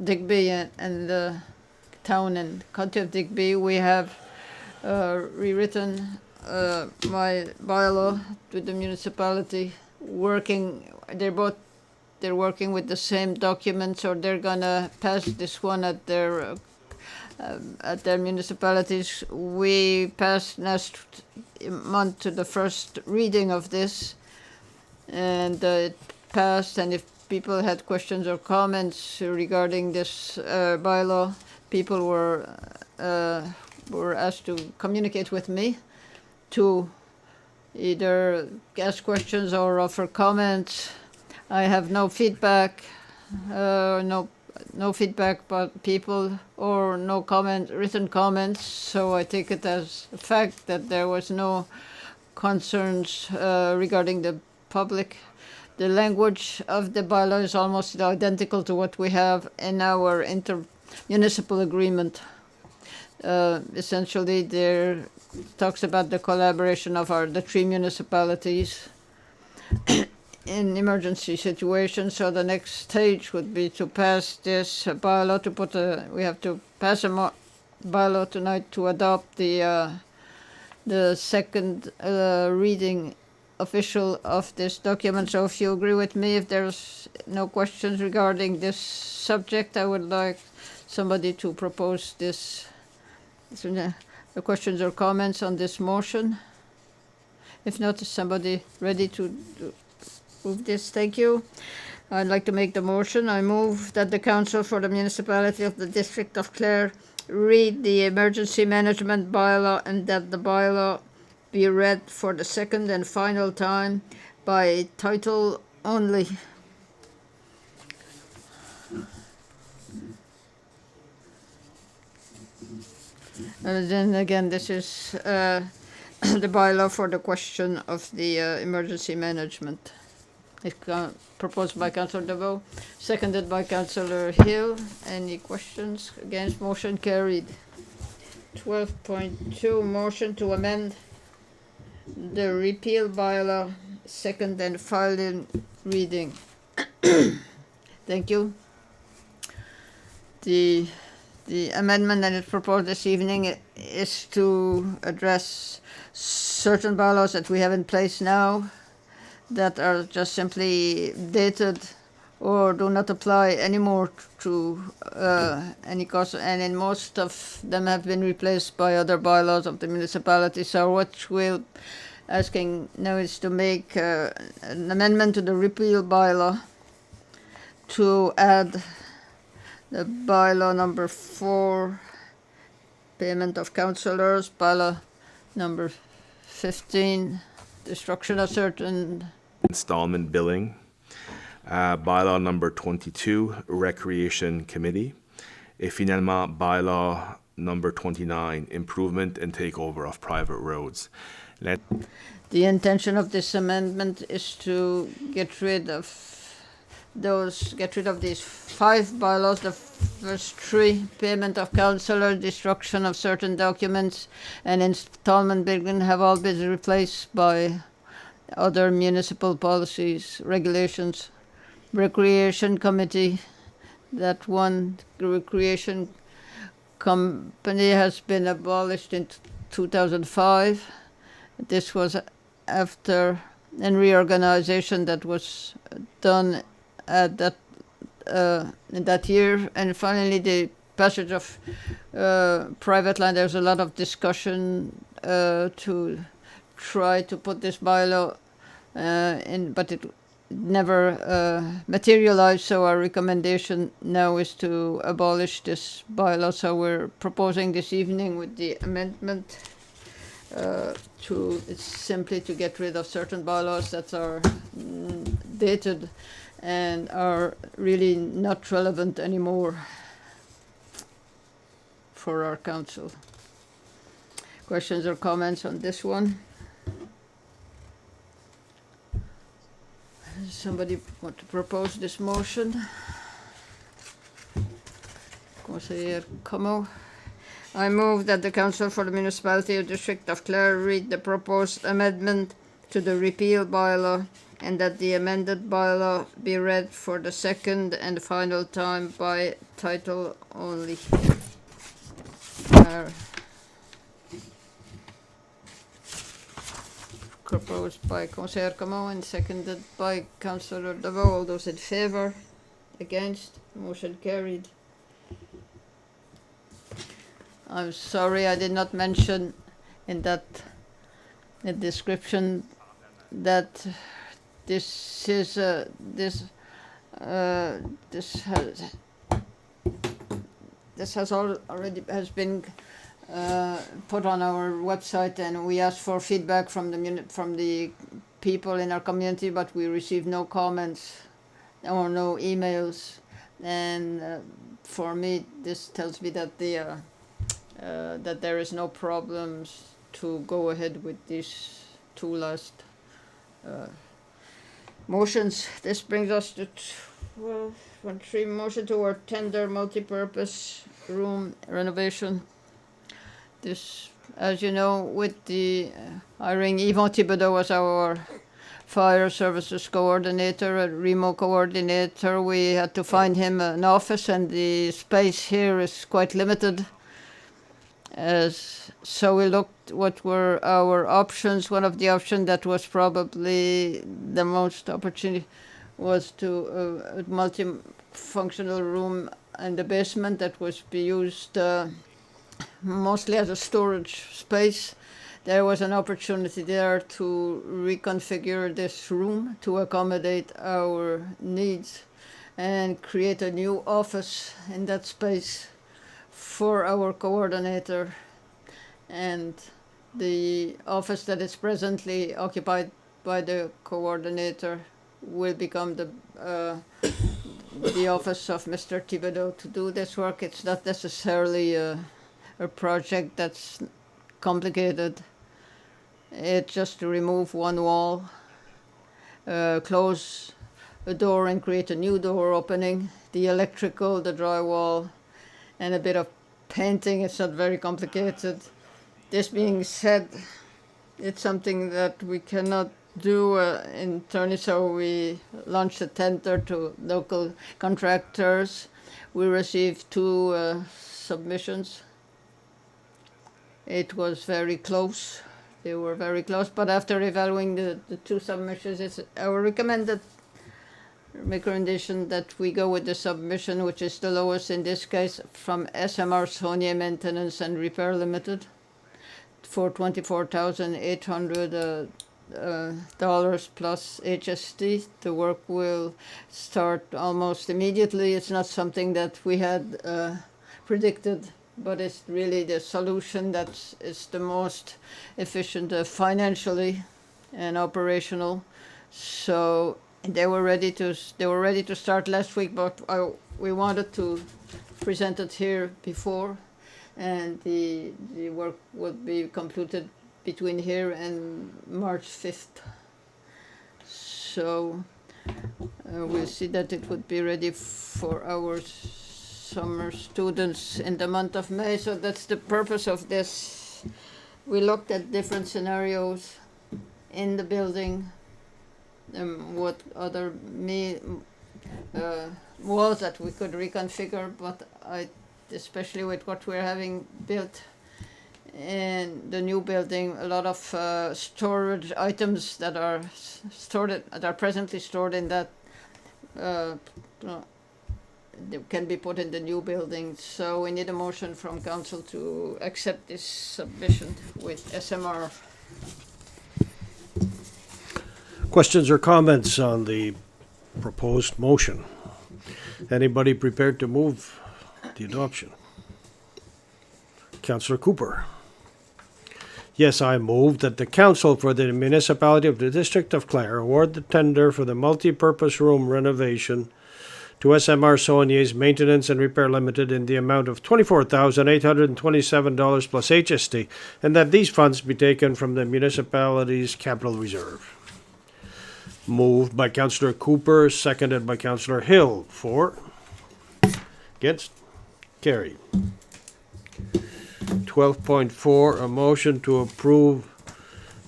Digby, and the town and county of Digby. We have rewritten my bylaw with the municipality. They're working with the same documents, or they're gonna pass this one at their municipalities. We passed last month to the first reading of this, and it passed. And if people had questions or comments regarding this bylaw, people were asked to communicate with me to either ask questions or offer comments. I have no feedback, no feedback about people, or no written comments, so I take it as a fact that there was no concerns regarding the public. The language of the bylaw is almost identical to what we have in our inter-municipal agreement. Essentially, there talks about the collaboration of the three municipalities in emergency situations. So the next stage would be to pass this bylaw, we have to pass a bylaw tonight to adopt the the second reading official of this document. So if you agree with me, if there's no questions regarding this subject, I would like somebody to propose this. The questions or comments on this motion? If not, is somebody ready to move this? Thank you. I'd like to make the motion. I move that the Council for the Municipality of the District of Clare read the emergency management bylaw and that the bylaw be read for the second and final time by title only. And then again, this is the bylaw for the question of the emergency management. It's proposed by Councillor DeVoe, seconded by Councillor Hill. Any questions? Against? Motion carried. 12.2, motion to amend the repeal bylaw, second and final reading. Thank you. The amendment that is proposed this evening is to address certain bylaws that we have in place now that are just simply dated or do not apply anymore to any cost, and in most of them have been replaced by other bylaws of the municipality. So what we're asking now is to make an amendment to the repeal bylaw to add the bylaw number 4, payment of councillors, bylaw number 15, destruction of certain installment billing, bylaw number 22, recreation committee, et finalement bylaw number 29, improvement and takeover of private roads. The intention of this amendment is to get rid of these 5 bylaws. The first 3, payment of councillor, destruction of certain documents, and installment billing, have all been replaced by other municipal policies, regulations. Recreation committee, that one recreation company has been abolished in 2005. This was after a reorganization that was done at in that year. And finally, the passage of private land. There's a lot of discussion to try to put this bylaw in, but it never materialized. So our recommendation now is to abolish this bylaw. So we're proposing this evening with the amendment it's simply to get rid of certain bylaws that are dated and are really not relevant anymore for our council. Questions or comments on this one? Does somebody want to propose this motion? Conseiller Como. I move that the Council for the Municipality of the District of Clare read the proposed amendment to the repeal bylaw and that the amended bylaw be read for the second and final time by title only. Proposed by Conseiller Como and seconded by Councillor DeVoe. All those in favour? Against? Motion carried. I'm sorry I did not mention in that description that this is this has already been put on our website, and we asked for feedback from the people in our community, but we received no comments or no emails. And for me, this tells me that that there is no problems to go ahead with these 2 last motions. This brings us to 12.3, motion toward tender multi-purpose room renovation. This, as you know, with the hiring Yvon Thibodeau as our fire services coordinator, a remote coordinator, we had to find him an office, and the space here is quite limited. So we looked what were our options. One of the options that was probably the most opportunity was to a multifunctional room in the basement that was be used mostly as a storage space. There was an opportunity there to reconfigure this room to accommodate our needs and create a new office in that space for our coordinator. And the office that is presently occupied by the coordinator will become the office of Mr. Thibodeau to do this work. It's not necessarily a project that's complicated. It's just to remove one wall, close a door and create a new door opening, the electrical, the drywall, and a bit of painting. It's not very complicated. This being said, it's something that we cannot do internally, so we launched a tender to local contractors. We received 2 submissions. It was very close. They were very close, but after evaluating the 2 submissions, it's our recommendation that we go with the submission, which is the lowest in this case, from SMR Saunier Maintenance and Repair Limited, for $24,800 plus HST. The work will start almost immediately. It's not something that we had predicted, but it's really the solution that is the most efficient financially and operational. So they were ready to start last week, but we wanted to present it here before, and the work would be completed between here and March 5th. So we'll see that it would be ready for our summer students in the month of May. So that's the purpose of this. We looked at different scenarios in the building, what other walls that we could reconfigure, but especially with what we're having built in the new building, a lot of storage items that are presently stored in that they can be put in the new building. So we need a motion from council to accept this submission with SMR. Questions or comments on the proposed motion? Anybody prepared to move the adoption? Councillor Cooper. Yes, I move that the council for the municipality of the District of Clare award the tender for the multi-purpose room renovation to SMR Saunier's Maintenance and Repair Limited in the amount of $24,827 plus HST, and that these funds be taken from the municipality's capital reserve. Moved by Councillor Cooper, seconded by Councillor Hill. For? Against? Carried. 12.4, a motion to approve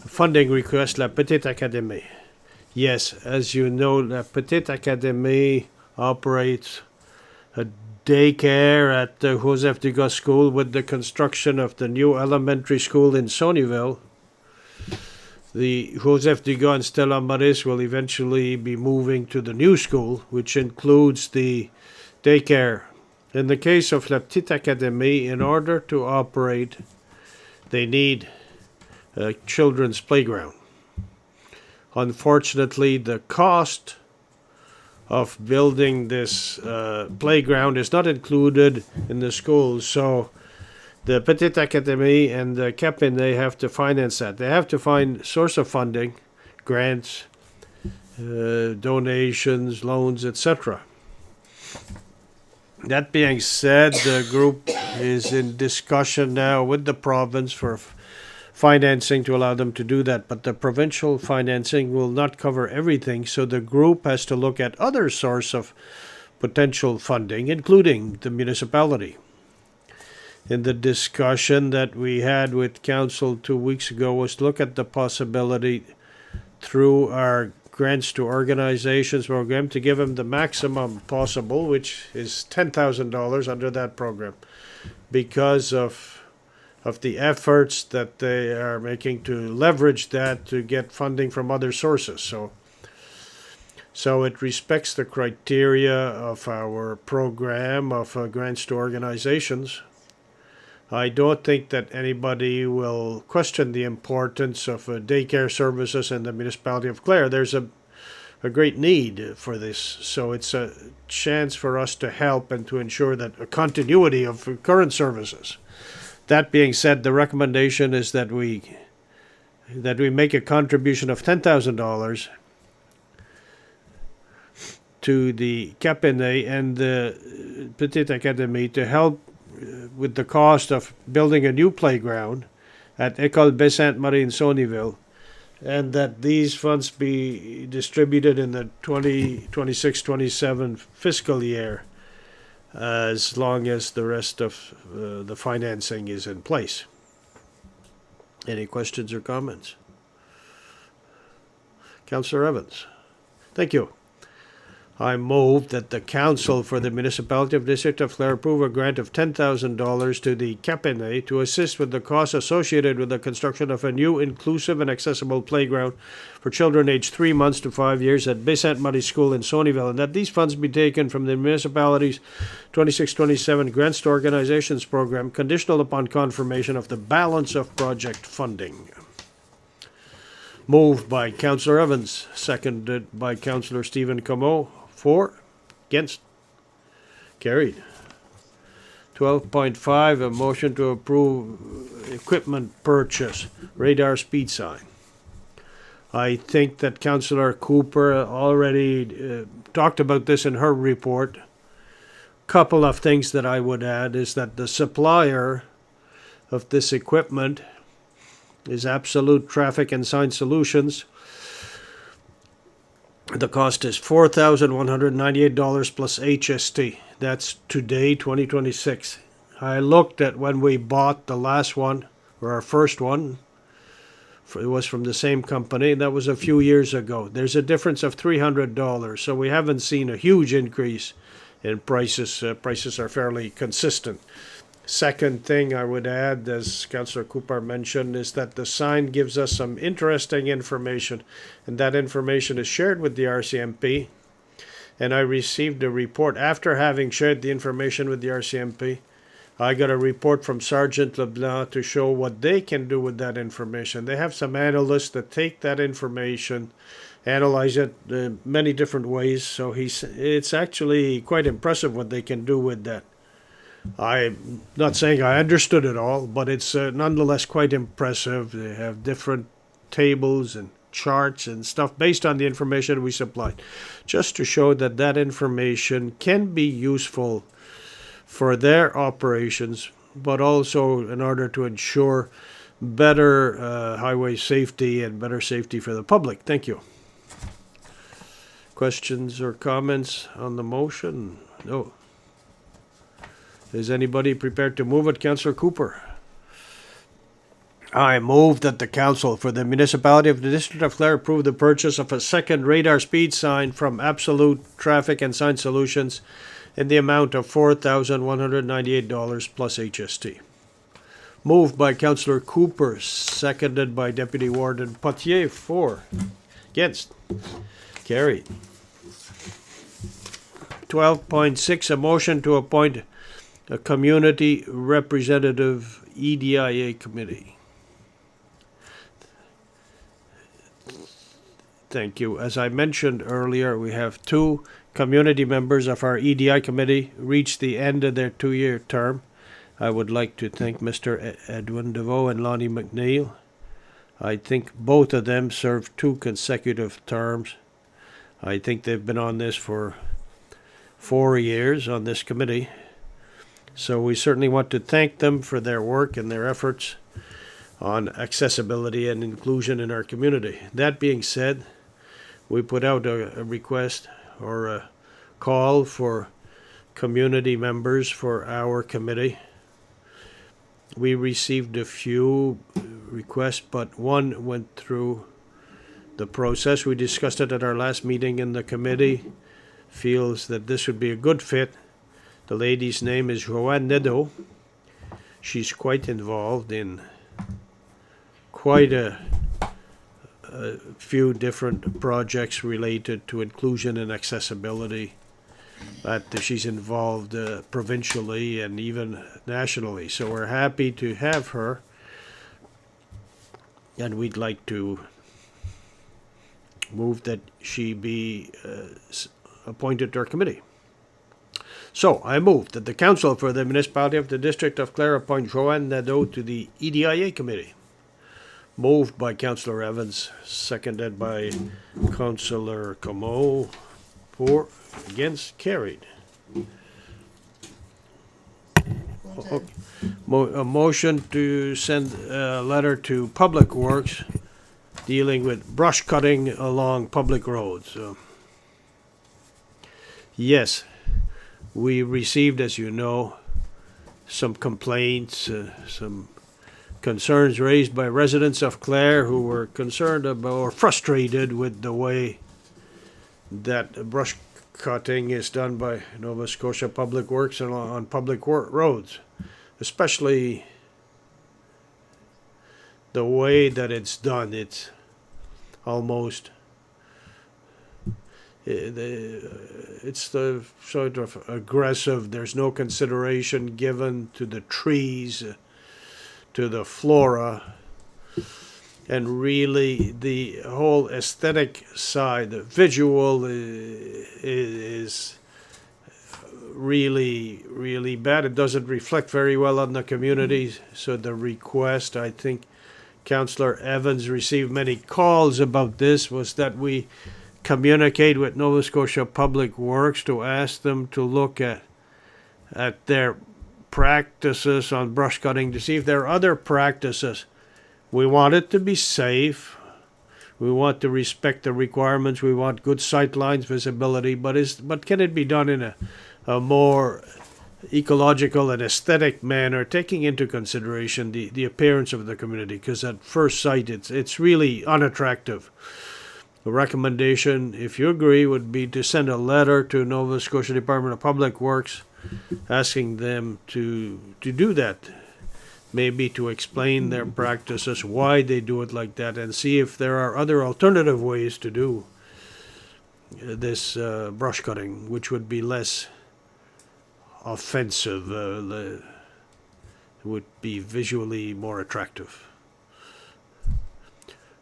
funding request La Petite Académie. Yes, as you know, La Petite Académie operates a daycare at the Joseph Dugas School with the construction of the new elementary school in Sonyville. The Joseph Dugas and Stella Maris will eventually be moving to the new school, which includes the daycare. In the case of La Petite Académie, in order to operate, they need a children's playground. Unfortunately, the cost of building this playground is not included in the school, so the Petite Académie and the CAPIN, they have to finance that. They have to find source of funding, grants, donations, loans, etc. That being said, the group is in discussion now with the province for financing to allow them to do that, but the provincial financing will not cover everything, so the group has to look at other source of potential funding, including the municipality. In the discussion that we had with council 2 weeks ago was to look at the possibility through our grants to organizations program to give them the maximum possible, which is $10,000 under that program, because of of the efforts that they are making to leverage that to get funding from other sources. So it respects the criteria of our program of grants to organizations. I don't think that anybody will question the importance of daycare services in the municipality of Clare. There's a great need for this, so it's a chance for us to help and to ensure that a continuity of current services. That being said, the recommendation is that we make a contribution of $10,000 to the Capenet and the Petite Académie to help with the cost of building a new playground at École Baie-Sainte-Marie in Sonyville, and that these funds be distributed in the 2026-27 fiscal year, as long as the rest of the financing is in place. Any questions or comments? Councillor Evans. Thank you. I move that the Council for the Municipality of District of Clare approve a grant of $10,000 to the Capenet to assist with the costs associated with the construction of a new inclusive and accessible playground for children aged 3 months to 5 years at Baie-Sainte-Marie School in Sonyville, and that these funds be taken from the municipality's 26-27 Grants to Organizations program, conditional upon confirmation of the balance of project funding. Moved by Councillor Evans, seconded by Councillor Stephen Comeau. For, against, carried. 12.5, a motion to approve equipment purchase, radar speed sign. I think that Councillor Cooper already talked about this in her report. Couple of things that I would add is that the supplier of this equipment is Absolute Traffic and Sign Solutions. The cost is $4,198 plus HST. That's today, 2026. I looked at when we bought the last one, or our first one. It was from the same company. That was a few years ago. There's a difference of $300, so we haven't seen a huge increase in prices. Prices are fairly consistent. Second thing I would add, as Councillor Cooper mentioned, is that the sign gives us some interesting information, and that information is shared with the RCMP. And I received a report after having shared the information with the RCMP. I got a report from Sergeant Leblanc to show what they can do with that information. They have some analysts that take that information, analyze it many different ways. So it's actually quite impressive what they can do with that. I'm not saying I understood it all, but it's nonetheless quite impressive. They have different tables and charts and stuff based on the information we supplied, just to show that that information can be useful for their operations, but also in order to ensure better highway safety and better safety for the public. Thank you. Questions or comments on the motion? No. Is anybody prepared to move it? Councillor Cooper. I move that the Council for the Municipality of the District of Clare approve the purchase of a second radar speed sign from Absolute Traffic and Sign Solutions in the amount of $4,198 plus HST. Moved by Councillor Cooper, seconded by Deputy Warden Potier. For, against, carried. 12.6, a motion to appoint a community representative EDIA committee. Thank you. As I mentioned earlier, we have 2 community members of our EDI committee reach the end of their 2-year term. I would like to thank Mr. Edwin DeVoe and Lonnie McNeil. I think both of them served 2 consecutive terms. I think they've been on this for 4 years on this committee. So we certainly want to thank them for their work and their efforts on accessibility and inclusion in our community. That being said, we put out a request or a call for community members for our committee. We received a few requests, but one went through the process. We discussed it at our last meeting, and the committee feels that this would be a good fit. The lady's name is Joanne Nedo. she's quite involved in quite a few different projects related to inclusion and accessibility. That she's involved provincially and even nationally. So we're happy to have her, and we'd like to move that she be appointed to our committee. So I move that the Council for the Municipality of the District of Clare appoint Joanne Nadeau to the EDIA Committee. Moved by Councillor Evans, seconded by Councillor Comeau. For, against, carried. A motion to send a letter to Public Works dealing with brush cutting along public roads. Yes, we received, as you know, some complaints, some concerns raised by residents of Clare who were concerned about or frustrated with the way that brush cutting is done by Nova Scotia Public Works on public roads, especially the way that it's done. It's almost it's the sort of aggressive. There's no consideration given to the trees, to the flora, and really the whole aesthetic side, the visual is really bad. It doesn't reflect very well on the community. So the request, I think Councillor Evans received many calls about this, was that we communicate with Nova Scotia Public Works to ask them to look at their practices on brush cutting to see if there are other practices. We want it to be safe. We want to respect the requirements. We want good sight lines, visibility, but can it be done in a more ecological and aesthetic manner, taking into consideration the appearance of the community? Because at first sight, it's really unattractive. The recommendation, if you agree, would be to send a letter to Nova Scotia Department of Public Works asking them to do that. Maybe to explain their practices, why they do it like that, and see if there are other alternative ways to do this brush cutting, which would be less offensive, would be visually more attractive.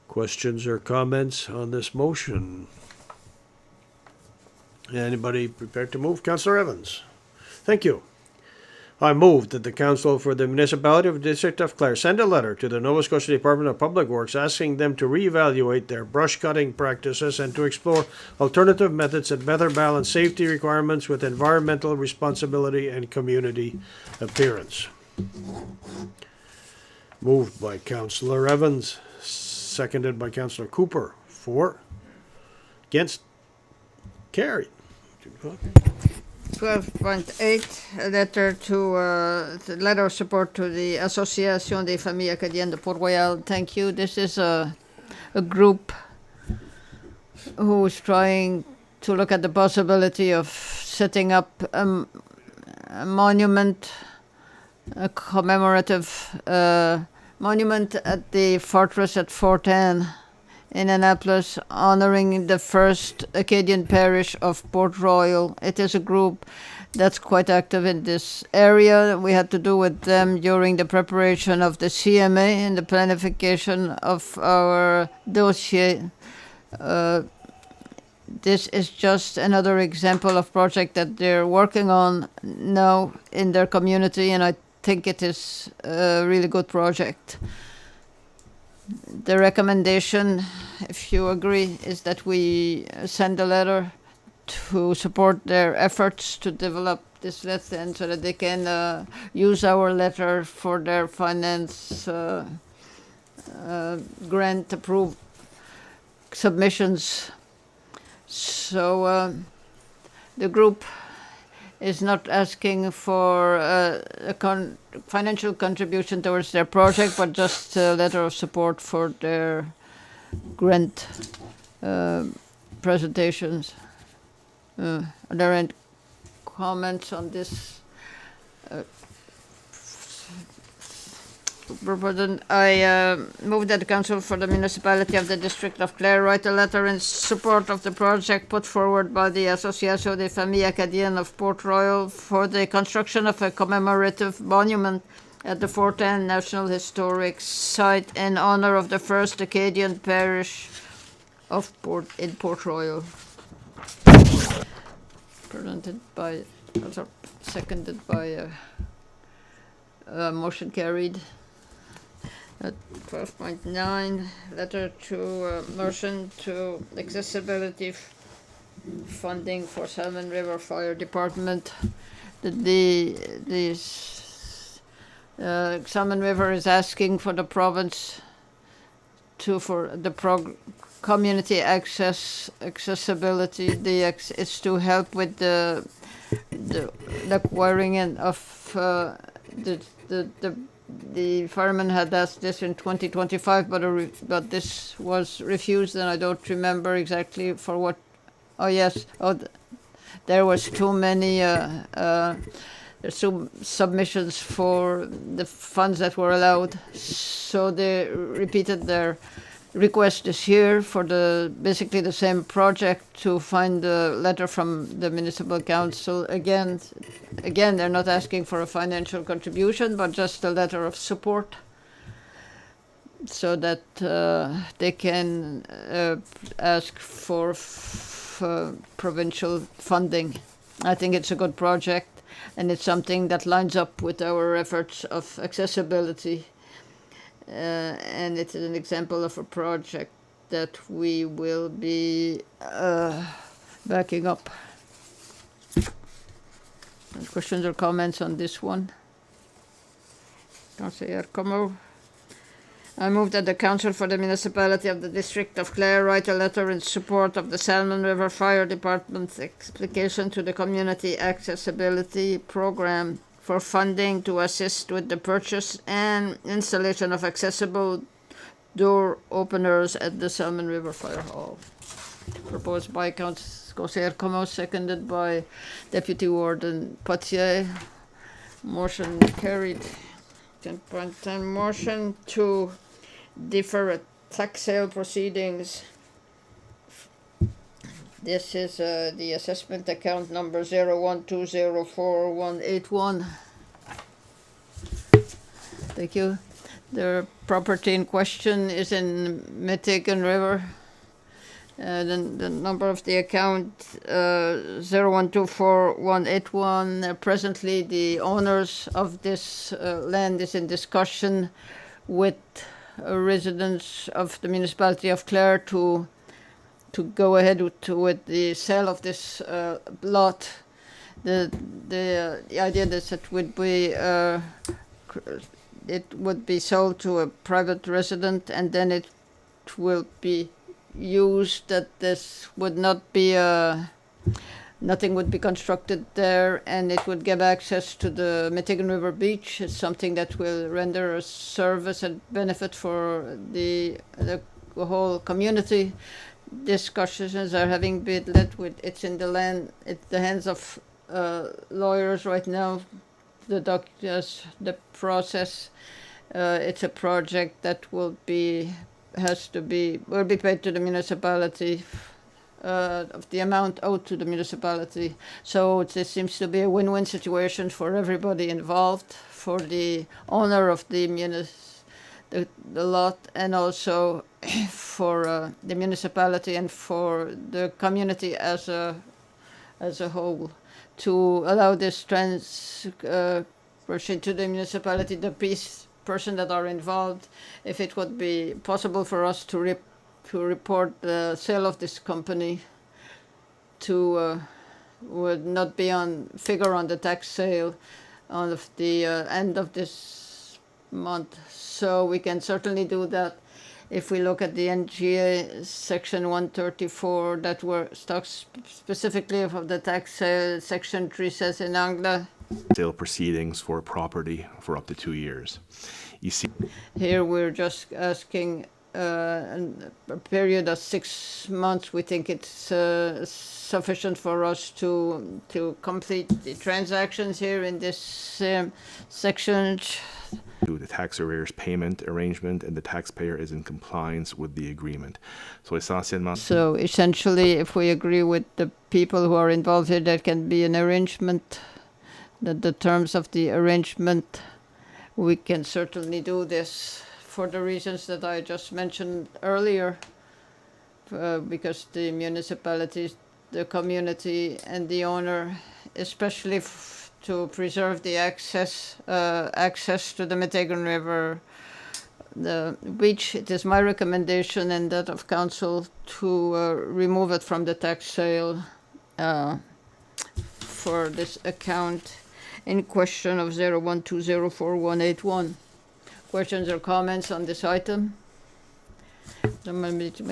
Questions or comments on this motion? Anybody prepared to move? Councillor Evans. Thank you. I move that the Council for the Municipality of the District of Clare send a letter to the Nova Scotia Department of Public Works asking them to reevaluate their brush cutting practices and to explore alternative methods that better balance safety requirements with environmental responsibility and community appearance. Moved by Councillor Evans, seconded by Councillor Cooper. For, against, carried. 12.8, a letter letter of support to the Association des Familles Acadiennes de Port-Royal. Thank you. This is a group who is trying to look at the possibility of setting up a monument, a commemorative monument at the fortress at Fort Anne in Annapolis, honoring the first Acadian parish of Port Royal. It is a group that's quite active in this area. We had to do with them during the preparation of the CMA and the planification of our dossier. This is just another example of project that they're working on now in their community, and I think it is a really good project. The recommendation, if you agree, is that we send a letter to support their efforts to develop this lesson so that they can use our letter for their finance grant approved submissions. So the group is not asking for a financial contribution towards their project, but just a letter of support for their grant presentations. Are there any comments on this President, I move that the Council for the Municipality of the District of Clare write a letter in support of the project put forward by the Association des Familles Acadiennes of Port Royal for the construction of a commemorative monument at the Fort Anne National Historic Site in honor of the first Acadian parish of Port Royal. Presented by, seconded by, motion carried. 12.9, letter to motion to accessibility funding for Salmon River Fire Department. The Salmon River is asking for the province for the community accessibility. It's to help with the acquiring of the firemen had asked this in 2025, but this was refused, and I don't remember exactly for what. Oh yes, there was too many submissions for the funds that were allowed, so they repeated their request this year for basically the same project, to find a letter from the municipal council. Again, they're not asking for a financial contribution, but just a letter of support, so that they can ask for provincial funding. I think it's a good project, and it's something that lines up with our efforts of accessibility. And it's an example of a project that we will be backing up. Any questions or comments on this one? Councillor Como. I move that the Council for the Municipality of the District of Clare write a letter in support of the Salmon River Fire Department's application to the Community Accessibility Program for funding to assist with the purchase and installation of accessible door openers at the Salmon River Fire Hall. Proposed by Councillor Como, seconded by Deputy Warden Potier. Motion carried. 10.10, motion to defer tax sale proceedings. This is the assessment account number 01204181. Thank you. The property in question is in Metagon River. The number of the account 01244181. Presently, the owners of this land is in discussion with residents of the municipality of Clare to go ahead with the sale of this lot. The idea is that it would be sold to a private resident, and then it will be used. That this would not be nothing would be constructed there, and it would give access to the Metagon River Beach. It's something that will render a service and benefit for the whole community. Discussions are having been led with. It's in the hands of lawyers right now. The process. It's a project that will be paid to the municipality of the amount owed to the municipality. So this seems to be a win-win situation for everybody involved, for the owner of the lot, and also for the municipality and for the community as a whole, to allow this person to the municipality, the person that are involved, if it would be possible for us to report the sale of this company would not be figure on the tax sale on the end of this month. So we can certainly do that. If we look at the NGA section 134 that were talks specifically of the tax sale, section 3 says in Anglais, sale proceedings for property for up to 2 years. You see, here we're just asking a period of 6 months, we think it's sufficient for us to complete the transactions here in this section. To the tax arrears payment arrangement, and the taxpayer is in compliance with the agreement. So essentiellement, So essentially, if we agree with the people who are involved here, there can be an arrangement, that the terms of the arrangement, we can certainly do this for the reasons that I just mentioned earlier, because the municipalities, the community, and the owner, especially to preserve the access to the Metagon River, which it is my recommendation and that of council to remove it from the tax sale for this account in question of 01204181. Questions or comments on this item? Someone need to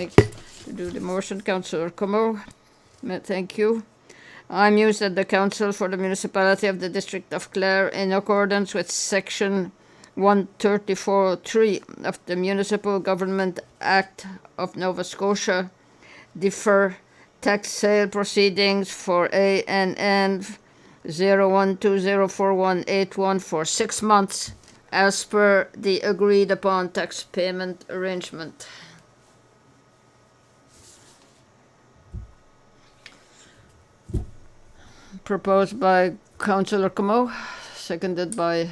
do the motion. Councillor Como, thank you. I move that the Council for the Municipality of the District of Clare, in accordance with Section 134.3 of the Municipal Government Act of Nova Scotia, defer tax sale proceedings for ANN 01204181 for 6 months, as per the agreed upon tax payment arrangement. Proposed by Councillor Como, seconded by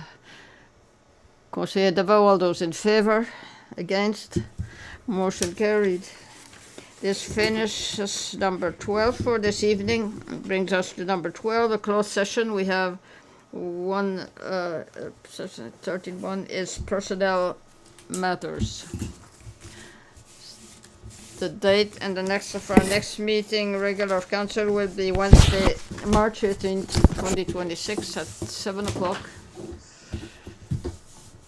Conseiller Davao. All those in favour? Against? Motion carried. This finishes number 12 for this evening. Brings us to number 12, a closed session. We have one, session 13.1 is personnel matters. The date and the next of our next meeting, regular of council, will be Wednesday, March 18th, 2026 at 7 o'clock.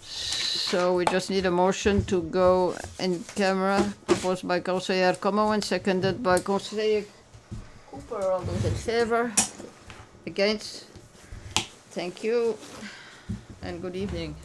So we just need a motion to go in camera, proposed by Conseiller Como and seconded by Conseiller Cooper. All those in favor? Against? Thank you and good evening.